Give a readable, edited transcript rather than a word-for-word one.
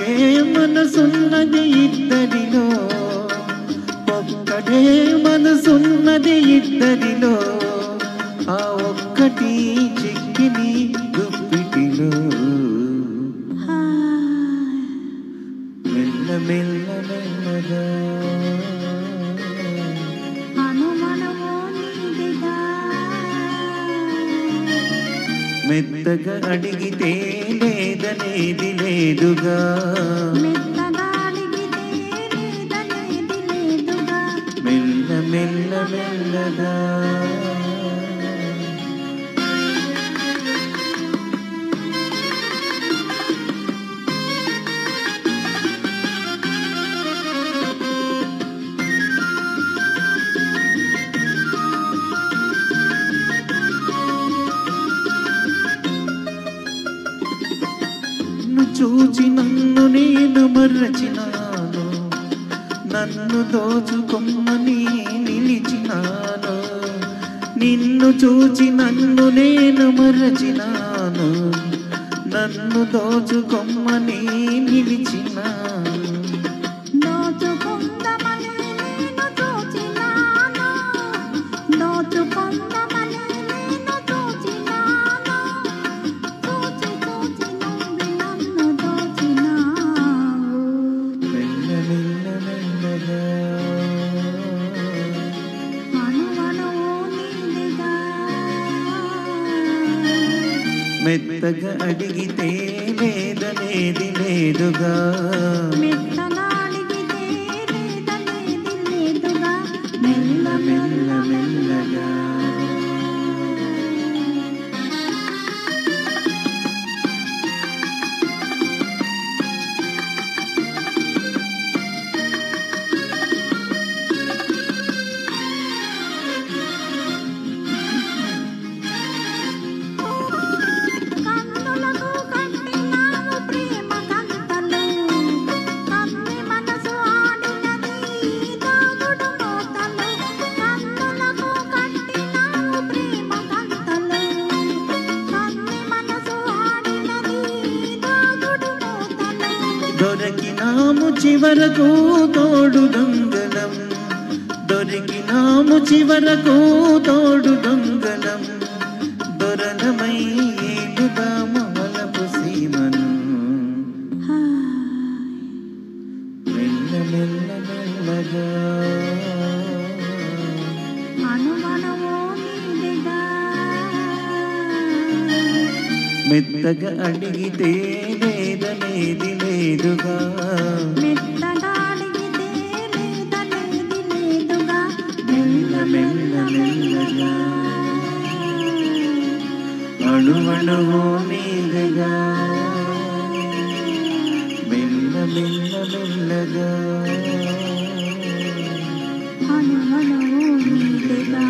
ఒక్కటే మనసున్నది ఇద్దరిలో, ఒక్కటే మనసున్నది ఇద్దరిలో, ఆ ఒక్కటి చిక్కిని గుప్పిటిలో. మెల్ల మెల్ల మెల్లగా మెత్తగా అడిగితే లేదనేది లేదుగా, మెల్ల మెల్ల మెల్లగా. చూచి నన్ను నేను మరచినాను, నన్ను దోచుకొమ్మని నిలిచినాను. నిన్ను చూచి నన్ను నేను మరచినాను, నన్ను దోచుకొమ్మని నిలిచినాను. మెత్తగా అడిగితే లేదనేది లేదుగా, మెల్ల మెల్ల మెల్లగా. దొరికినాము చివరకు తోడు దొంగలం, దొరికినాము చివరకు తోడు దొంగలం. దొరలమై ఏలుదాము వలపు సీమను, మెల్ల మెల్ల మెల్లగా. మెత్తగా అడిగితే లేదనేది లేదుగా, మెల్ల మెల్ల మెల్లగా. అణువణువు నీదగా, మెల్ల మెల్ల మెల్లగా. అణువణువు నీదగా.